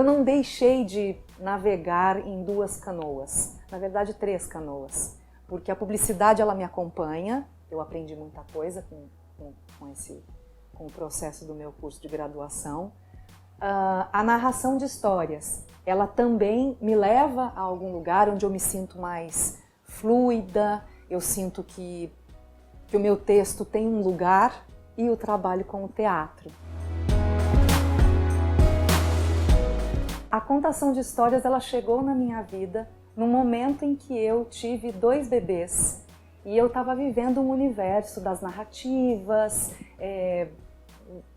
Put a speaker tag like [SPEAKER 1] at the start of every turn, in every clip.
[SPEAKER 1] não deixei de navegar em duas canoas, na verdade 3 canoas, porque a publicidade ela me acompanha, eu aprendi muita coisa com o processo do meu curso de graduação. A narração de histórias, ela também me leva a algum lugar onde eu me sinto mais fluida, eu sinto que o meu texto tem um lugar, e o trabalho com o teatro. A contação de histórias ela chegou na minha vida no momento em que eu tive 2 bebês e eu estava vivendo um universo das narrativas,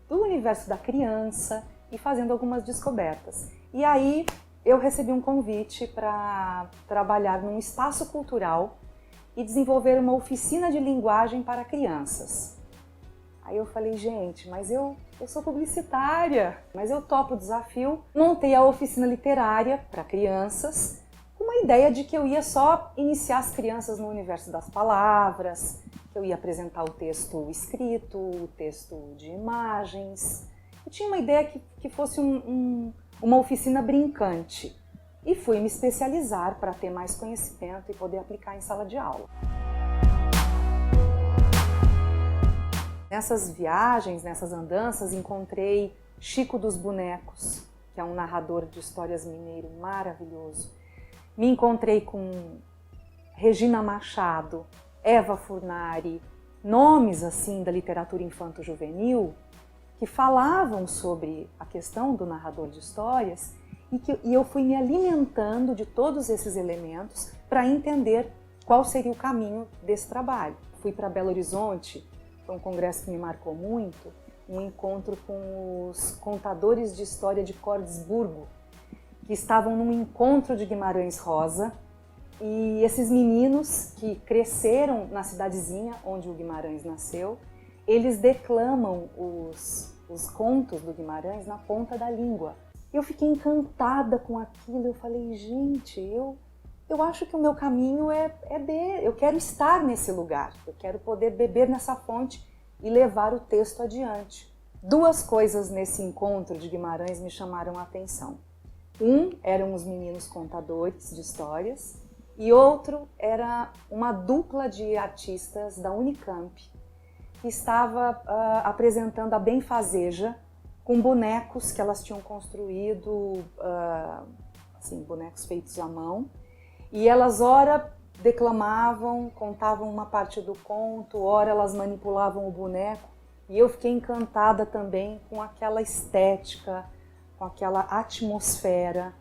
[SPEAKER 1] do universo da criança e fazendo algumas descobertas. E aí eu recebi um convite para trabalhar num espaço cultural e desenvolver uma oficina de linguagem para crianças. Aí eu falei, gente, mas eu sou publicitária, mas eu topo o desafio. Montei a oficina literária para crianças, com uma ideia de que eu ia só iniciar as crianças no universo das palavras, que eu ia apresentar o texto escrito, o texto de imagens. Eu tinha uma ideia que fosse uma oficina brincante. E fui me especializar para ter mais conhecimento e poder aplicar em sala de aula. Nessas viagens, nessas andanças, encontrei Chico dos Bonecos, que é um narrador de histórias mineiro maravilhoso. Me encontrei com Regina Machado, Eva Furnari, nomes assim da literatura infanto-juvenil que falavam sobre a questão do narrador de histórias e eu fui me alimentando de todos esses elementos para entender qual seria o caminho desse trabalho. Fui para Belo Horizonte. Foi um congresso que me marcou muito, um encontro com os contadores de história de Cordesburgo, que estavam num encontro de Guimarães Rosa, e esses meninos que cresceram na cidadezinha onde o Guimarães nasceu, eles declamam os contos do Guimarães na ponta da língua. Eu fiquei encantada com aquilo, eu falei, gente, eu acho que o meu caminho eu quero estar nesse lugar, eu quero poder beber nessa fonte e levar o texto adiante. 2 coisas nesse encontro de Guimarães me chamaram a atenção. Eram os meninos contadores de histórias e outro era uma dupla de artistas da Unicamp que estava apresentando a benfazeja com bonecos que elas tinham construído, assim, bonecos feitos à mão. E elas, ora, declamavam, contavam uma parte do conto, ora elas manipulavam o boneco. E eu fiquei encantada também com aquela estética, com aquela atmosfera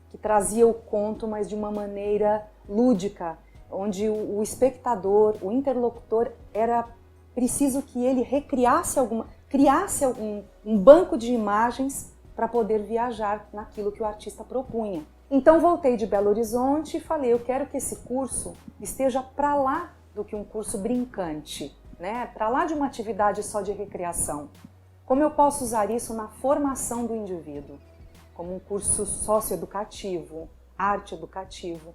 [SPEAKER 1] que trazia o conto, mas de uma maneira lúdica, onde o espectador, o interlocutor, era preciso que ele criasse um banco de imagens para poder viajar naquilo que o artista propunha. Então voltei de Belo Horizonte e falei, eu quero que esse curso esteja para lá do que um curso brincante, né? Para lá de uma atividade só de recreação. Como eu posso usar isso na formação do indivíduo? Como um curso socioeducativo, arte educativo.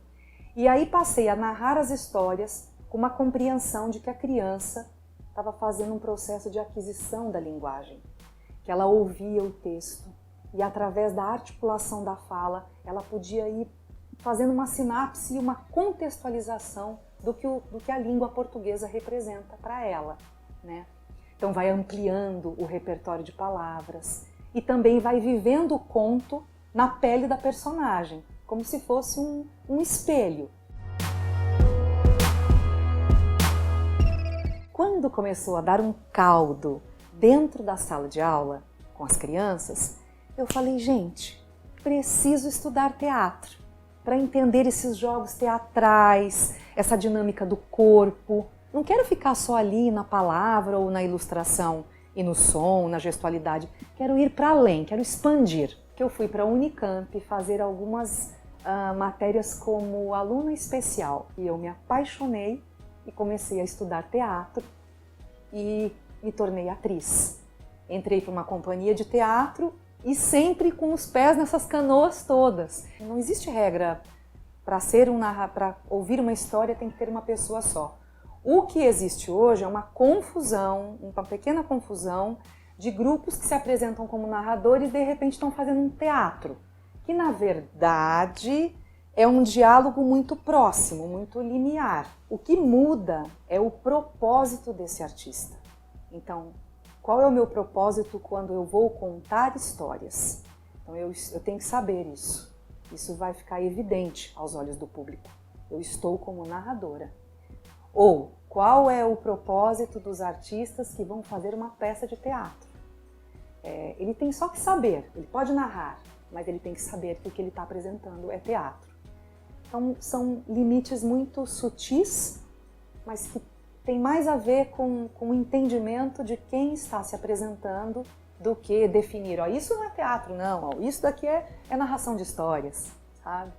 [SPEAKER 1] E aí passei a narrar as histórias com uma compreensão de que a criança estava fazendo um processo de aquisição da linguagem, que ela ouvia o texto e através da articulação da fala ela podia ir fazendo uma sinapse e uma contextualização do que a língua portuguesa representa para ela, né? Então vai ampliando o repertório de palavras e também vai vivendo o conto na pele da personagem, como se fosse um espelho. Quando começou a dar um caldo dentro da sala de aula com as crianças, eu falei, gente, preciso estudar teatro para entender esses jogos teatrais, essa dinâmica do corpo. Não quero ficar só ali na palavra ou na ilustração e no som, na gestualidade. Quero ir para além, quero expandir. Eu fui para a Unicamp fazer algumas matérias como aluna especial e eu me apaixonei e comecei a estudar teatro e me tornei atriz. Entrei para uma companhia de teatro e sempre com os pés nessas canoas todas. Não existe regra para ouvir uma história tem que ter uma pessoa só. O que existe hoje é uma confusão, uma pequena confusão de grupos que se apresentam como narradores e de repente estão fazendo um teatro. que na verdade é um diálogo muito próximo, muito linear. O que muda é o propósito desse artista. Então, qual é o meu propósito quando eu vou contar histórias? Então eu tenho que saber isso. Isso vai ficar evidente aos olhos do público. Eu estou como narradora. Ou, qual é o propósito dos artistas que vão fazer uma peça de teatro? Ele tem só que saber, ele pode narrar, mas ele tem que saber que o que ele está apresentando é teatro. Então, são limites muito sutis, mas que tem mais a ver com o entendimento de quem está se apresentando do que definir, ó, isso não é teatro, não, ó, isso daqui é narração de histórias, sabe?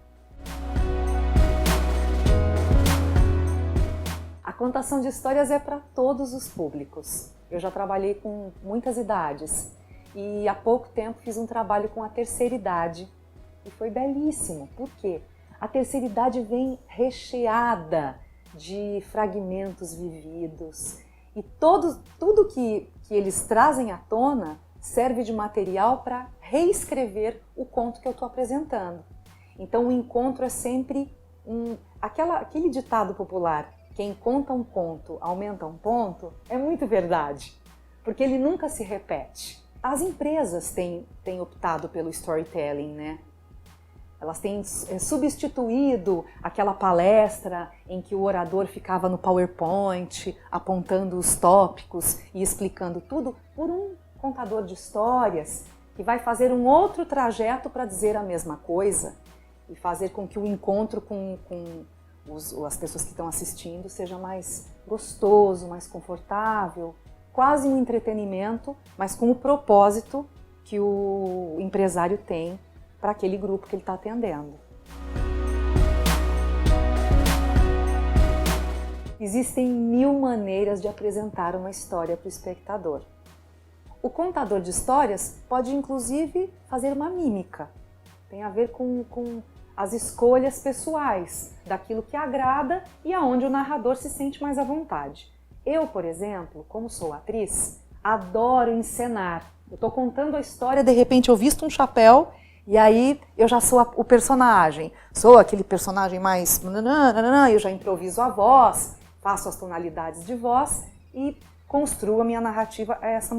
[SPEAKER 1] A contação de histórias é para todos os públicos. Eu já trabalhei com muitas idades e há pouco tempo fiz um trabalho com a terceira idade e foi belíssimo. Por quê? A terceira idade vem recheada de fragmentos vividos e tudo que eles trazem à tona serve de material para reescrever o conto que eu estou apresentando. Então o encontro é sempre aquele ditado popular, quem conta um conto aumenta um ponto, é muito verdade, porque ele nunca se repete. As empresas têm optado pelo storytelling, né? Elas têm substituído aquela palestra em que o orador ficava no PowerPoint, apontando os tópicos e explicando tudo, por um contador de histórias que vai fazer um outro trajeto para dizer a mesma coisa e fazer com que o encontro com as pessoas que estão assistindo seja mais gostoso, mais confortável, quase um entretenimento, mas com o propósito que o empresário tem para aquele grupo que ele está atendendo. Existem 1000 maneiras de apresentar uma história para o espectador. O contador de histórias pode, inclusive, fazer uma mímica. Tem a ver com as escolhas pessoais, daquilo que agrada e aonde o narrador se sente mais à vontade. Eu, por exemplo, como sou atriz, adoro encenar. Eu estou contando a história, de repente eu visto um chapéu e aí eu já sou o personagem. Sou aquele personagem mais... eu já improviso a voz, faço as tonalidades de voz e construo a minha narrativa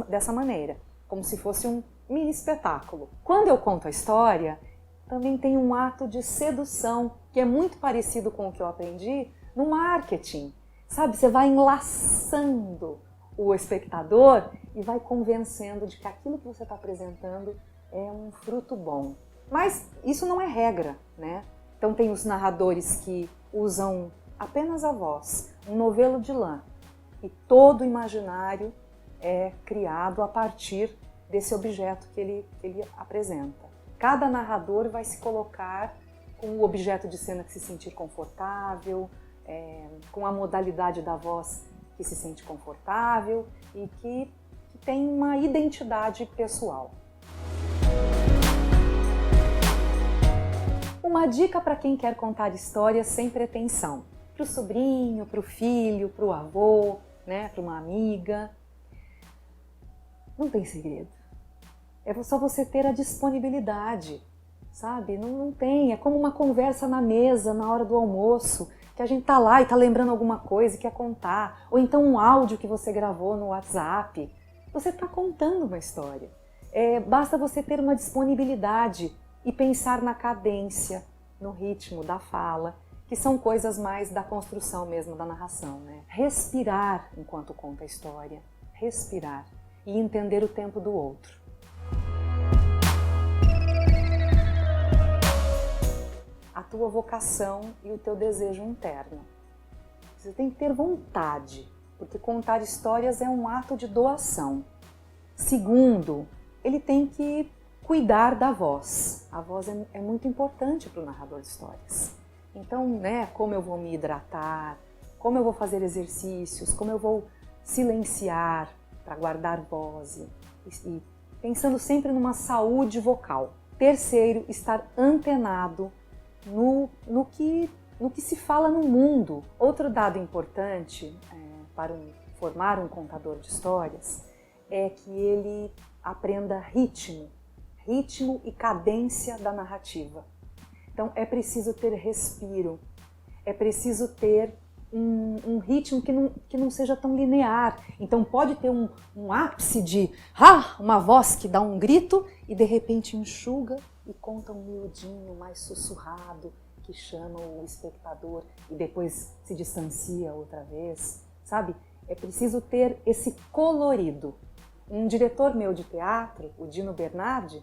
[SPEAKER 1] dessa maneira, como se fosse um mini espetáculo. Quando eu conto a história, também tem um ato de sedução, que é muito parecido com o que eu aprendi no marketing. Sabe, você vai enlaçando o espectador e vai convencendo de que aquilo que você está apresentando é um fruto bom. Mas isso não é regra, né? Então tem os narradores que usam apenas a voz, um novelo de lã, e todo o imaginário é criado a partir desse objeto que ele apresenta. Cada narrador vai se colocar com o objeto de cena que se sentir confortável, com a modalidade da voz que se sente confortável e que tem uma identidade pessoal. Uma dica para quem quer contar histórias sem pretensão. Para o sobrinho, para o filho, para o avô, né, para uma amiga. Não tem segredo. É só você ter a disponibilidade, sabe? Não tem. É como uma conversa na mesa, na hora do almoço, que a gente tá lá e tá lembrando alguma coisa e quer contar. Ou então um áudio que você gravou no WhatsApp. Você está contando uma história. Basta você ter uma disponibilidade e pensar na cadência, no ritmo da fala, que são coisas mais da construção mesmo da narração, né? Respirar enquanto conta a história. Respirar e entender o tempo do outro. A tua vocação e o teu desejo interno. Você tem que ter vontade, porque contar histórias é um ato de doação. Segundo, ele tem que cuidar da voz. A voz é muito importante para o narrador de histórias. Então, né, como eu vou me hidratar, como eu vou fazer exercícios, como eu vou silenciar para guardar voz e pensando sempre numa saúde vocal. Terceiro, estar antenado no que se fala no mundo. Outro dado importante para formar um contador de histórias é que ele aprenda ritmo, ritmo e cadência da narrativa. Então é preciso ter respiro, é preciso ter um ritmo que não seja tão linear. Então pode ter um ápice de uma voz que dá um grito e de repente enxuga e conta um miudinho mais sussurrado que chama o espectador e depois se distancia outra vez, sabe? É preciso ter esse colorido. Um diretor meu de teatro, o Dino Bernardi,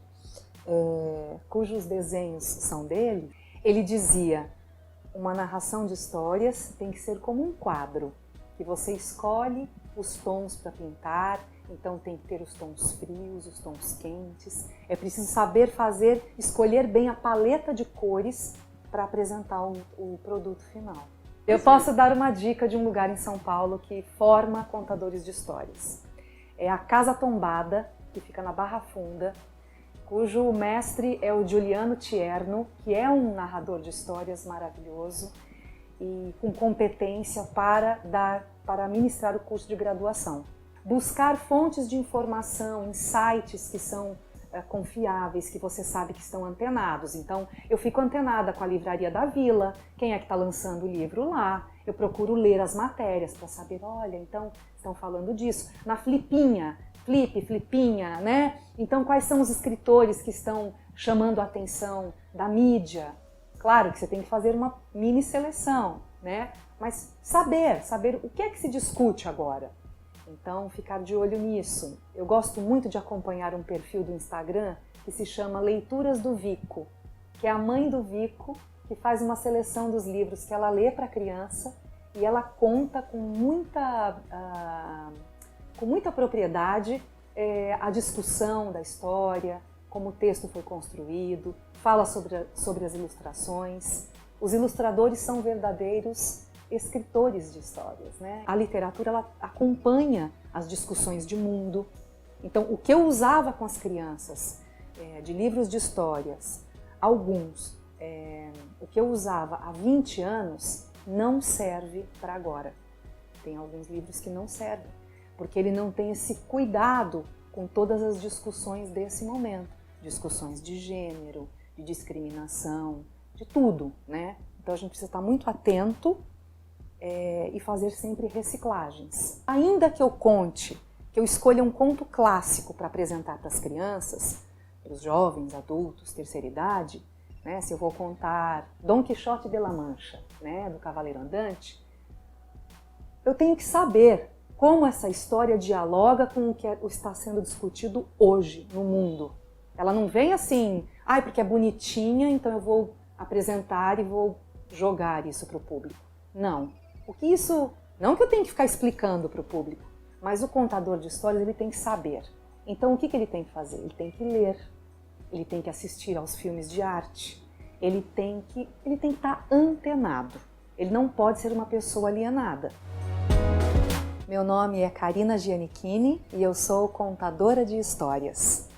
[SPEAKER 1] cujos desenhos são dele, ele dizia: uma narração de histórias tem que ser como um quadro, que você escolhe os tons para pintar, então tem que ter os tons frios, os tons quentes. É preciso saber escolher bem a paleta de cores para apresentar o produto final. Eu posso dar uma dica de um lugar em São Paulo que forma contadores de histórias. É a Casa Tombada, que fica na Barra Funda, cujo mestre é o Giuliano Tierno, que é um narrador de histórias maravilhoso e com competência para ministrar o curso de graduação. Buscar fontes de informação em sites que são confiáveis, que você sabe que estão antenados. Então, eu fico antenada com a Livraria da Vila, quem é que está lançando o livro lá, eu procuro ler as matérias para saber, olha, então estão falando disso. Na Flipinha, Flipinha, né? Então, quais são os escritores que estão chamando a atenção da mídia? Claro que você tem que fazer uma mini seleção, né? Mas saber o que é que se discute agora. Então, ficar de olho nisso. Eu gosto muito de acompanhar um perfil do Instagram que se chama Leituras do Vico, que é a mãe do Vico, que faz uma seleção dos livros que ela lê para a criança e ela conta com muita propriedade a discussão da história, como o texto foi construído, fala sobre as ilustrações. Os ilustradores são verdadeiros escritores de histórias, né? A literatura ela acompanha as discussões de mundo. Então, o que eu usava com as crianças de livros de histórias, alguns, o que eu usava há 20 anos não serve para agora. Tem alguns livros que não servem, porque ele não tem esse cuidado com todas as discussões desse momento. Discussões de gênero, de discriminação, de tudo, né? Então a gente precisa estar muito atento e fazer sempre reciclagens. Ainda que eu escolha um conto clássico para apresentar para as crianças, para os jovens, adultos, terceira idade, né? Se eu vou contar Dom Quixote de La Mancha, né, do Cavaleiro Andante, eu tenho que saber como essa história dialoga com o que está sendo discutido hoje no mundo. Ela não vem assim, porque é bonitinha, então eu vou apresentar e vou jogar isso para o público. Não. Não que eu tenha que ficar explicando para o público, mas o contador de histórias ele tem que saber. Então o que ele tem que fazer? Ele tem que ler, ele tem que assistir aos filmes de arte, ele tem que estar antenado. Ele não pode ser uma pessoa alienada. Meu nome é Karina Giannichini e eu sou contadora de histórias.